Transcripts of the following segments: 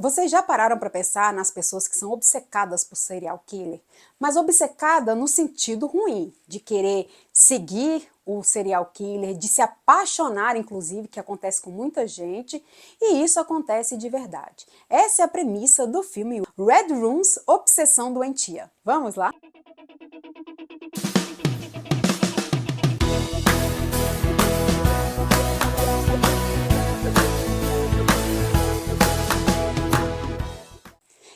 Vocês já pararam para pensar nas pessoas que são obcecadas por serial killer? Mas obcecada no sentido ruim, de querer seguir o serial killer, de se apaixonar, inclusive, que acontece com muita gente, e isso acontece de verdade. Essa é a premissa do filme Red Rooms, Obsessão Doentia. Vamos lá?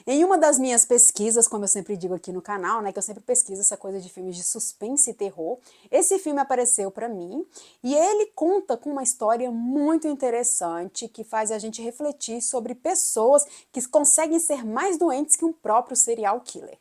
Em uma das minhas pesquisas, como eu sempre digo aqui no canal, né, que eu sempre pesquiso essa coisa de filmes de suspense e terror, esse filme apareceu para mim e ele conta com uma história muito interessante que faz a gente refletir sobre pessoas que conseguem ser mais doentes que um próprio serial killer.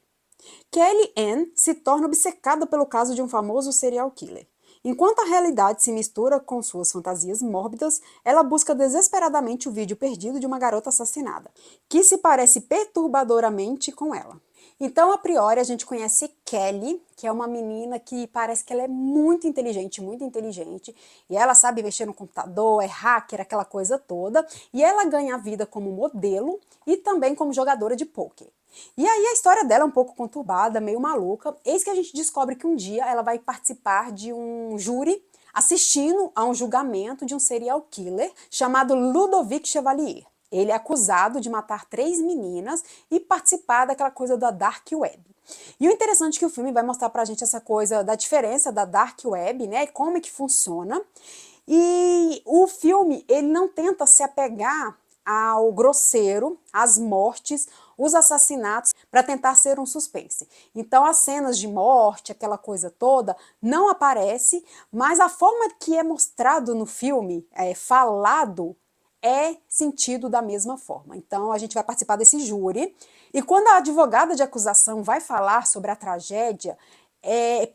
Kelly Ann se torna obcecada pelo caso de um famoso serial killer. Enquanto a realidade se mistura com suas fantasias mórbidas, ela busca desesperadamente o vídeo perdido de uma garota assassinada, que se parece perturbadoramente com ela. Então, a priori, a gente conhece Kelly, que é uma menina que parece que ela é muito inteligente, e ela sabe mexer no computador, é hacker, aquela coisa toda, e ela ganha a vida como modelo e também como jogadora de pôquer. E aí a história dela é um pouco conturbada, meio maluca, eis que a gente descobre que um dia ela vai participar de um júri assistindo a um julgamento de um serial killer chamado Ludovic Chevalier. Ele é acusado de matar 3 meninas e participar daquela coisa da Dark Web. E o interessante é que o filme vai mostrar pra gente essa coisa da diferença da Dark Web, né, como é que funciona. E o filme, ele não tenta se apegar ao grosseiro, às mortes, os assassinatos, para tentar ser um suspense. Então as cenas de morte, aquela coisa toda, não aparece, mas a forma que é mostrado no filme, falado, é sentido da mesma forma. Então a gente vai participar desse júri, e quando a advogada de acusação vai falar sobre a tragédia,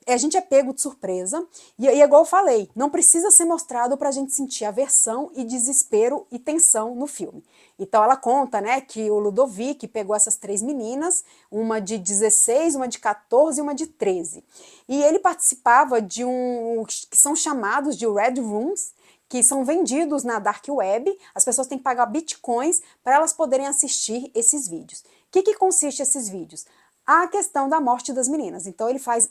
a gente é pego de surpresa, e igual eu falei, não precisa ser mostrado para a gente sentir aversão e desespero e tensão no filme. Então ela conta, né, que o Ludovic pegou essas 3 meninas, uma de 16, uma de 14 e uma de 13. E ele participava de que são chamados de Red Rooms, que são vendidos na Dark Web, as pessoas têm que pagar bitcoins para elas poderem assistir esses vídeos. O que consiste esses vídeos? A questão da morte das meninas. Então ele faz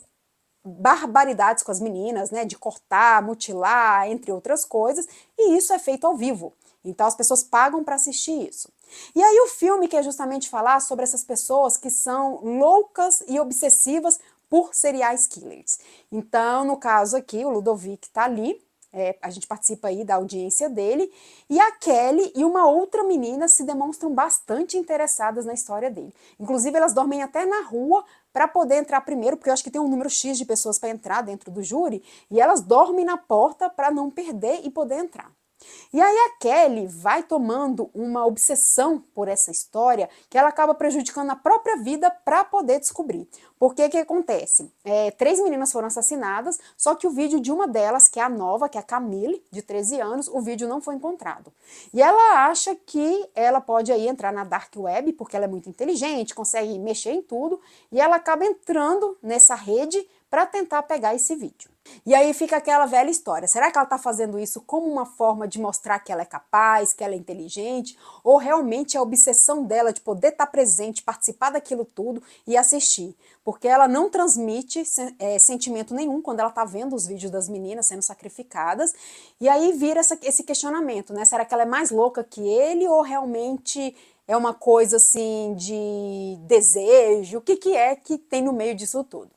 barbaridades com as meninas, né, de cortar, mutilar, entre outras coisas, e isso é feito ao vivo. Então as pessoas pagam para assistir isso. E aí o filme quer justamente falar sobre essas pessoas que são loucas e obsessivas por serial killers. Então, no caso aqui, o Ludovic está ali, a gente participa aí da audiência dele, e a Kelly e uma outra menina se demonstram bastante interessadas na história dele. Inclusive, elas dormem até na rua para poder entrar primeiro, porque eu acho que tem um número X de pessoas para entrar dentro do júri, e elas dormem na porta para não perder e poder entrar. E aí a Kelly vai tomando uma obsessão por essa história que ela acaba prejudicando a própria vida para poder descobrir. Porque que acontece? 3 meninas foram assassinadas, só que o vídeo de uma delas, que é a nova, que é a Camille, de 13 anos, o vídeo não foi encontrado. E ela acha que ela pode aí entrar na Dark Web, porque ela é muito inteligente, consegue mexer em tudo, e ela acaba entrando nessa rede para tentar pegar esse vídeo. E aí fica aquela velha história, será que ela está fazendo isso como uma forma de mostrar que ela é capaz, que ela é inteligente, ou realmente é a obsessão dela de poder estar presente, participar daquilo tudo e assistir? Porque ela não transmite sentimento nenhum quando ela está vendo os vídeos das meninas sendo sacrificadas, e aí vira esse questionamento, né? Será que ela é mais louca que ele, ou realmente é uma coisa assim de desejo? O que é que tem no meio disso tudo?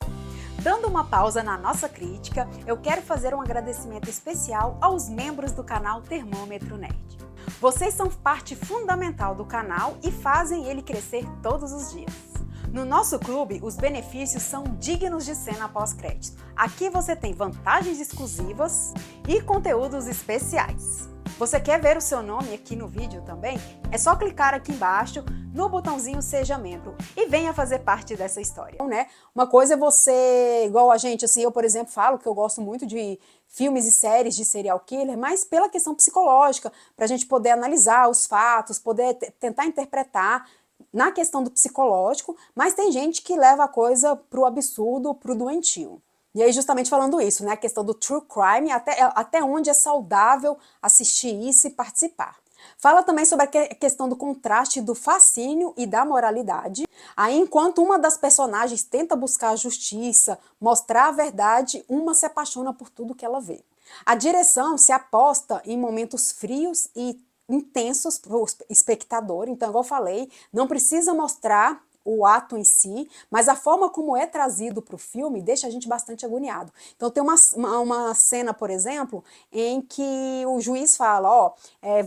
Dando uma pausa na nossa crítica, eu quero fazer um agradecimento especial aos membros do canal Termômetro Nerd. Vocês são parte fundamental do canal e fazem ele crescer todos os dias. No nosso clube, os benefícios são dignos de cena pós-crédito. Aqui você tem vantagens exclusivas e conteúdos especiais. Você quer ver o seu nome aqui no vídeo também? É só clicar aqui embaixo no botãozinho Seja Membro e venha fazer parte dessa história. Né? Uma coisa é você, igual a gente, assim, eu, por exemplo, falo que eu gosto muito de filmes e séries de serial killer, mas pela questão psicológica, para a gente poder analisar os fatos, poder tentar interpretar na questão do psicológico, mas tem gente que leva a coisa pro absurdo, pro doentio. E aí justamente falando isso, né, a questão do true crime, até onde é saudável assistir isso e participar. Fala também sobre a questão do contraste do fascínio e da moralidade. Aí, enquanto uma das personagens tenta buscar a justiça, mostrar a verdade, uma se apaixona por tudo que ela vê. A direção se aposta em momentos frios e intensos para o espectador, então, igual eu falei, não precisa mostrar o ato em si, mas a forma como é trazido para o filme deixa a gente bastante agoniado. Então tem uma cena, por exemplo, em que o juiz fala, ó,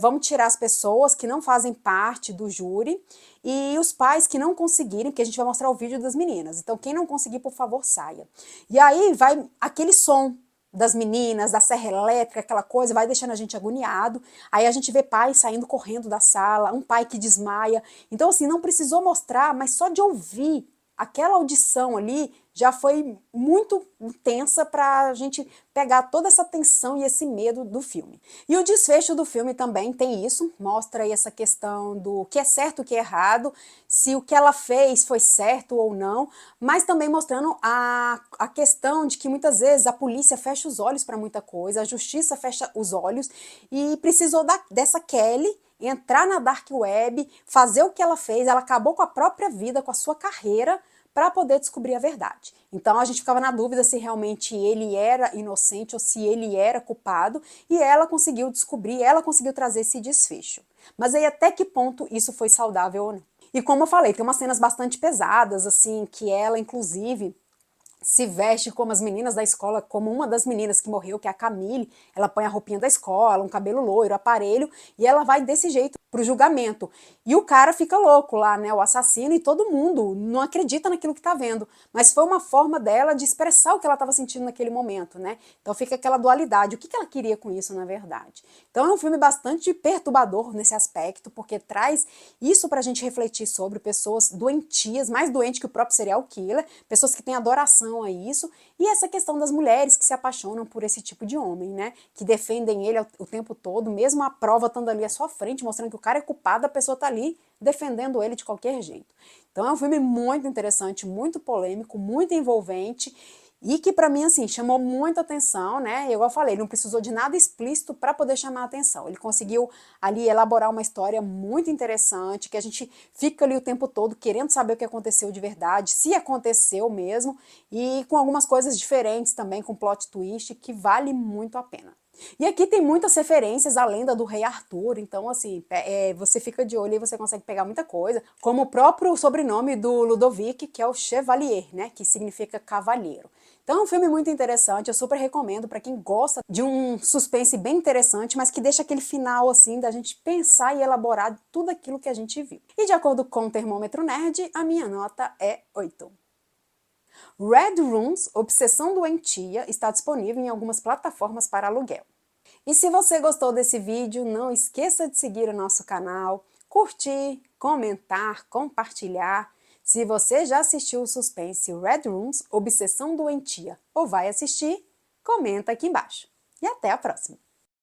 vamos tirar as pessoas que não fazem parte do júri e os pais que não conseguirem, porque a gente vai mostrar o vídeo das meninas, então quem não conseguir, por favor, saia. E aí vai aquele som das meninas, da serra elétrica, aquela coisa, vai deixando a gente agoniado. Aí a gente vê pais saindo correndo da sala, um pai que desmaia. Então, assim, não precisou mostrar, mas só de ouvir aquela audição ali já foi muito intensa para a gente pegar toda essa tensão e esse medo do filme. E o desfecho do filme também tem isso, mostra aí essa questão do que é certo e o que é errado, se o que ela fez foi certo ou não, mas também mostrando a questão de que muitas vezes a polícia fecha os olhos para muita coisa, a justiça fecha os olhos e precisou dessa Kelly entrar na dark web, fazer o que ela fez, ela acabou com a própria vida, com a sua carreira, para poder descobrir a verdade. Então a gente ficava na dúvida se realmente ele era inocente ou se ele era culpado, e ela conseguiu descobrir, ela conseguiu trazer esse desfecho. Mas aí até que ponto isso foi saudável ou não? E como eu falei, tem umas cenas bastante pesadas, assim, que ela inclusive se veste como as meninas da escola, como uma das meninas que morreu, que é a Camille, ela põe a roupinha da escola, um cabelo loiro, aparelho, e ela vai desse jeito pro julgamento. E o cara fica louco lá, né, o assassino, e todo mundo não acredita naquilo que tá vendo. Mas foi uma forma dela de expressar o que ela estava sentindo naquele momento, né? Então fica aquela dualidade, o que ela queria com isso, na verdade. Então é um filme bastante perturbador nesse aspecto, porque traz isso pra gente refletir sobre pessoas doentias, mais doentes que o próprio serial killer, pessoas que têm adoração a isso, e essa questão das mulheres que se apaixonam por esse tipo de homem, né? Que defendem ele o tempo todo, mesmo a prova estando ali à sua frente, mostrando que o cara é culpado, a pessoa tá ali defendendo ele de qualquer jeito. Então é um filme muito interessante, muito polêmico, muito envolvente, e que pra mim, assim, chamou muita atenção, né? Igual eu falei, ele não precisou de nada explícito para poder chamar a atenção. Ele conseguiu ali elaborar uma história muito interessante, que a gente fica ali o tempo todo querendo saber o que aconteceu de verdade, se aconteceu mesmo, e com algumas coisas diferentes também, com plot twist, que vale muito a pena. E aqui tem muitas referências à lenda do rei Arthur, então assim, você fica de olho e você consegue pegar muita coisa, como o próprio sobrenome do Ludovic, que é o Chevalier, né, que significa cavalheiro. Então é um filme muito interessante, eu super recomendo para quem gosta de um suspense bem interessante, mas que deixa aquele final assim da gente pensar e elaborar tudo aquilo que a gente viu. E de acordo com o Termômetro Nerd, a minha nota é 8. Red Rooms, Obsessão Doentia, está disponível em algumas plataformas para aluguel. E se você gostou desse vídeo, não esqueça de seguir o nosso canal, curtir, comentar, compartilhar. Se você já assistiu o suspense Red Rooms, Obsessão Doentia, ou vai assistir, comenta aqui embaixo. E até a próxima!